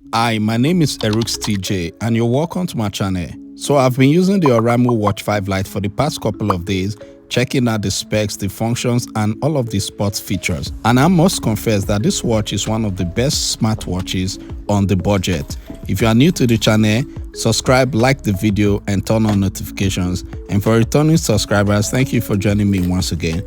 Hi, my name is Eric's TJ and you're welcome to my channel. So I've been using the Oraimo Watch 5 Lite for the past couple of days, checking out the specs, the functions and all of the sports features. And I must confess that this watch is one of the best smartwatches on the budget. If you are new to the channel, subscribe, like the video and turn on notifications. And for returning subscribers, thank you for joining me once again.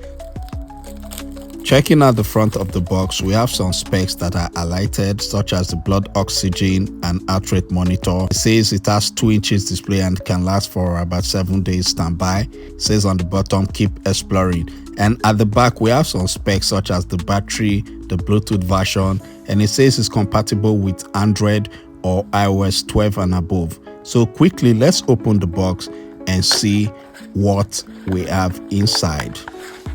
Checking out the front of the box, we have some specs that are highlighted, such as the blood oxygen and heart rate monitor. It says it has 2 inches display and can last for about 7 days standby. It says on the bottom, keep exploring. And at the back, we have some specs such as the battery, the Bluetooth version, and it says it's compatible with Android or iOS 12 and above. So quickly, let's open the box and see what we have inside.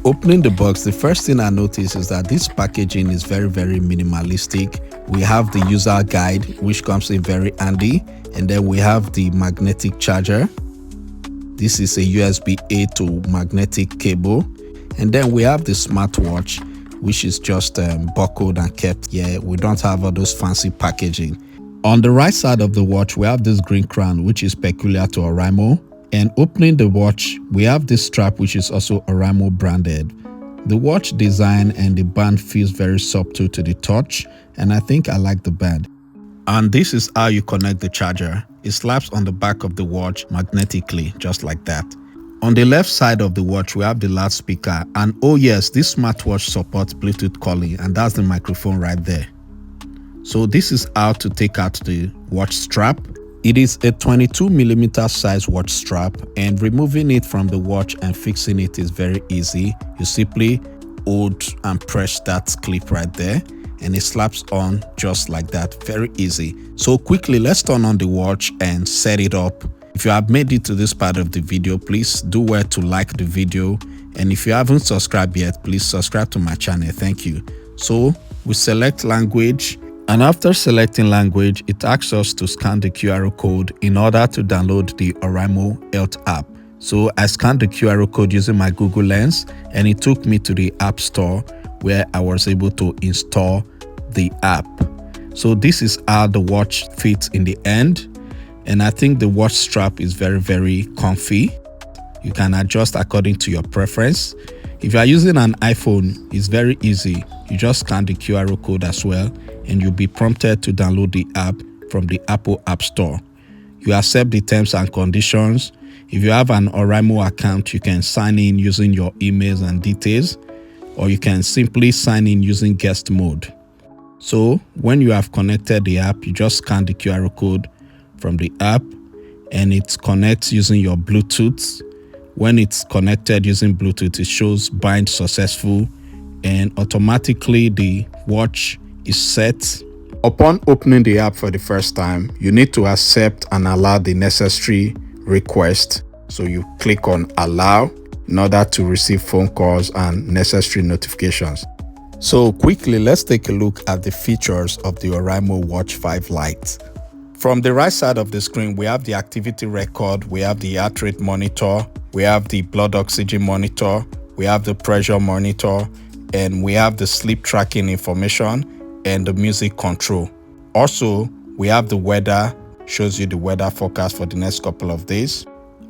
Opening the box, the first thing I notice is that this packaging is very minimalistic. We have the user guide, which comes in very handy, and then we have the magnetic charger. This is a USB-A to magnetic cable, and then we have the smartwatch, which is just buckled and kept. Yeah, we don't have all those fancy packaging. On the right side of the watch, we have this green crown, which is peculiar to Oraimo. And opening the watch, we have this strap which is also Oraimo branded. The watch design and the band feels very subtle to the touch, and I think I like the band. And this is how you connect the charger. It slaps on the back of the watch magnetically, just like that. On the left side of the watch, we have the loudspeaker, and oh yes, this smartwatch supports Bluetooth calling, and that's the microphone right there. So this is how to take out the watch strap. It is a 22mm size watch strap, and removing it from the watch and fixing it is very easy. You simply hold and press that clip right there and it slaps on just like that. Very easy. So quickly, let's turn on the watch and set it up. If you have made it to this part of the video, please do well to like the video, and if you haven't subscribed yet, please subscribe to my channel. Thank you. So we select language. And after selecting language, it asks us to scan the QR code in order to download the Oraimo Health app. So I scanned the QR code using my Google Lens, and it took me to the App Store where I was able to install the app. So this is how the watch fits in the end. And I think the watch strap is very comfy. You can adjust according to your preference. If you are using an iPhone, it's very easy. You just scan the QR code as well, and you'll be prompted to download the app from the Apple App Store. You accept the terms and conditions. If you have an Oraimo account, you can sign in using your emails and details, or you can simply sign in using guest mode. So when you have connected the app, you just scan the QR code from the app and it connects using your Bluetooth. When it's connected using Bluetooth, it shows bind successful, and automatically the watch is set. Upon opening the app for the first time, you need to accept and allow the necessary request. So you click on allow in order to receive phone calls and necessary notifications. So quickly, let's take a look at the features of the Oraimo Watch 5 Lite. From the right side of the screen, we have the activity record, we have the heart rate monitor, we have the blood oxygen monitor, we have the pressure monitor, and we have the sleep tracking information and the music control. Also, we have the weather, shows you the weather forecast for the next couple of days.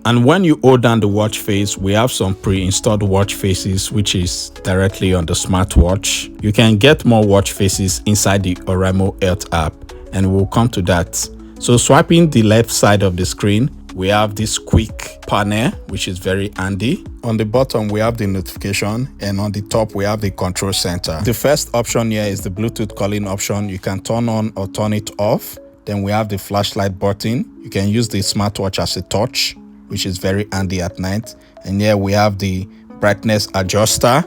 And when you hold down the watch face, we have some pre-installed watch faces, which is directly on the smartwatch. You can get more watch faces inside the Oraimo Health app, and we'll come to that. So swiping the left side of the screen, we have this quick panel, which is very handy. On the bottom, we have the notification, and on the top, we have the control center. The first option here is the Bluetooth calling option. You can turn on or turn it off. Then we have the flashlight button. You can use the smartwatch as a torch, which is very handy at night. And here we have the brightness adjuster.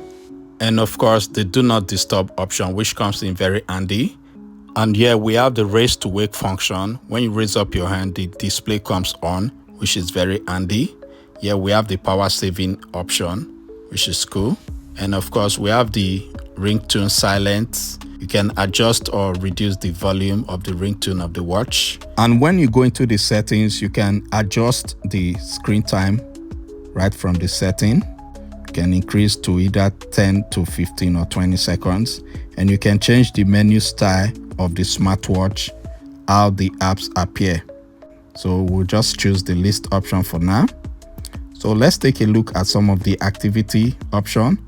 And of course, the do not disturb option, which comes in very handy. And here we have the raise to wake function. When you raise up your hand, the display comes on, which is very handy. Here we have the power saving option, which is cool. And of course, we have the ringtone silent. You can adjust or reduce the volume of the ringtone of the watch. And when you go into the settings, you can adjust the screen time right from the setting. You can increase to either 10 to 15 or 20 seconds. And you can change the menu style of the smartwatch how the apps appear. So we'll just choose the list option for now. So let's take a look at some of the activity option.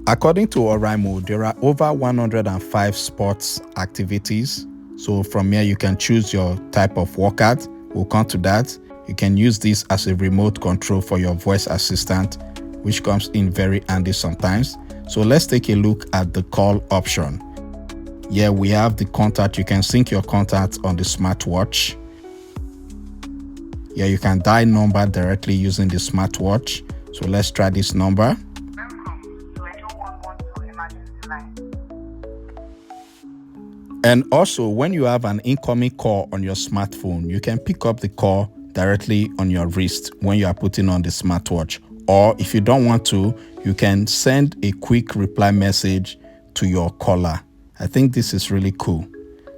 According to Oraimo, there are over 105 sports activities. So from here, you can choose your type of workout. We'll come to that. You can use this as a remote control for your voice assistant, which comes in very handy sometimes. So let's take a look at the call option. Here we have the contact. You can sync your contacts on the smartwatch. Here you can dial number directly using the smartwatch. So let's try this number. And also, when you have an incoming call on your smartphone, you can pick up the call directly on your wrist when you are putting on the smartwatch. Or if you don't want to, you can send a quick reply message to your caller. I think this is really cool.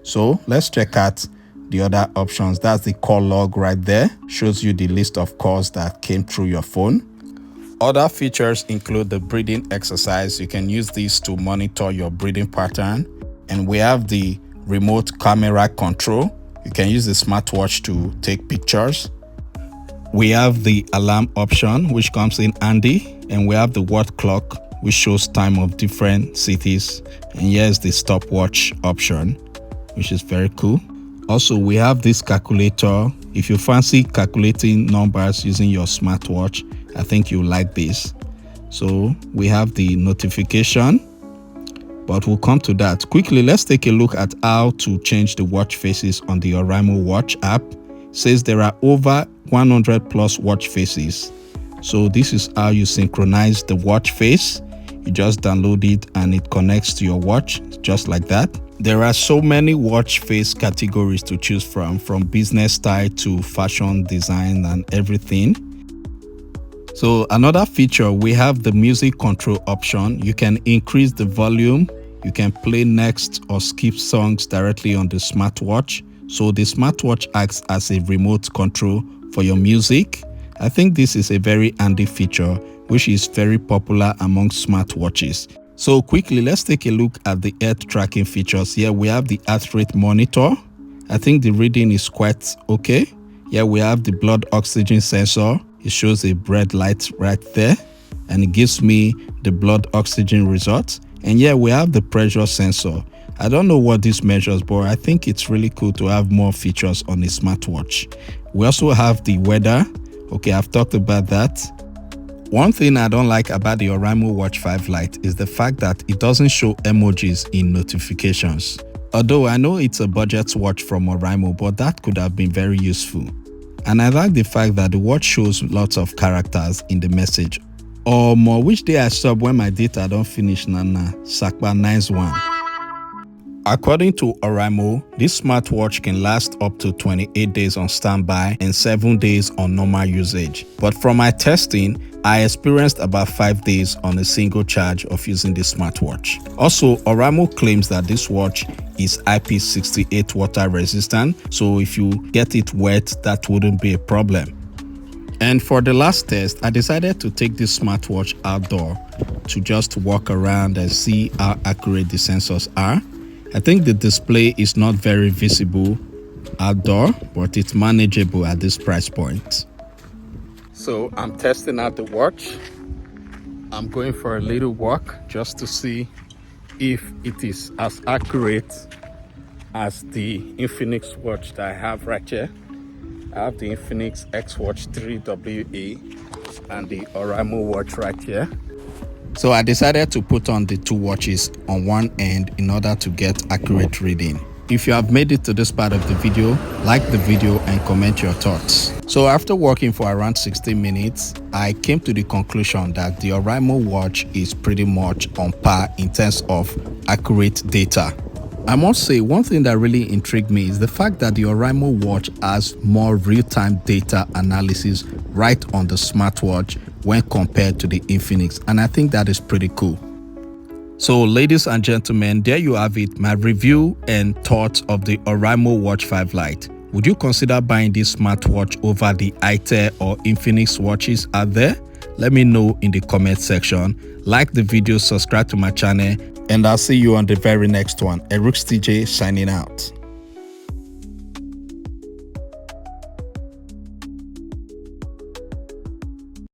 So let's check out the other options. That's the call log right there. Shows you the list of calls that came through your phone. Other features include the breathing exercise. You can use this to monitor your breathing pattern. And we have the remote camera control. You can use the smartwatch to take pictures. We have the alarm option, which comes in handy. And we have the word clock, which shows time of different cities. And here's the stopwatch option, which is very cool. Also, we have this calculator. If you fancy calculating numbers using your smartwatch, I think you like this. So we have the notification, but we'll come to that. Quickly, let's take a look at how to change the watch faces on the Oraimo Watch app. It says there are over 100 plus watch faces. So this is how you synchronize the watch face. You just download it and it connects to your watch, just like that. There are so many watch face categories to choose from business style to fashion design and everything. So another feature, we have the music control option. You can increase the volume. You can play next or skip songs directly on the smartwatch. So the smartwatch acts as a remote control for your music. I think this is a very handy feature, which is very popular among smartwatches. So quickly, let's take a look at the health tracking features. Here we have the heart rate monitor. I think the reading is quite okay. Here we have the blood oxygen sensor. It shows a red light right there, and it gives me the blood oxygen results. And here we have the pressure sensor. I don't know what this measures, but I think it's really cool to have more features on a smartwatch. We also have the weather. Okay, I've talked about that. One thing I don't like about the Oraimo Watch 5 Lite is the fact that it doesn't show emojis in notifications. Although I know it's a budget watch from Oraimo, but that could have been very useful. And I like the fact that the watch shows lots of characters in the message. Or more, which day I stop when my data don't finish nana, Sakba 91. According to Oraimo, this smartwatch can last up to 28 days on standby and 7 days on normal usage. But from my testing, I experienced about 5 days on a single charge of using this smartwatch. Also, Oraimo claims that this watch is IP68 water resistant, so if you get it wet, that wouldn't be a problem. And for the last test, I decided to take this smartwatch outdoor to just walk around and see how accurate the sensors are. I think the display is not very visible outdoor, but it's manageable at this price point. So I'm testing out the watch. I'm going for a little walk just to see if it is as accurate as the Infinix watch that I have right here. I have the Infinix X Watch 3WE and the Oraimo watch right here. So I decided to put on the two watches on one end in order to get accurate reading. If you have made it to this part of the video, like the video and comment your thoughts. So after working for around 16 minutes, I came to the conclusion that the Oraimo watch is pretty much on par in terms of accurate data. I must say, one thing that really intrigued me is the fact that the Oraimo watch has more real-time data analysis right on the smartwatch when compared to the Infinix, and I think that is pretty cool. So ladies and gentlemen, there you have it, my review and thoughts of the Oraimo Watch 5 Lite. Would you consider buying this smartwatch over the Lite or Infinix watches out there? Let me know in the comment section. Like the video, subscribe to my channel, and I'll see you on the very next one. Erux TJ signing out.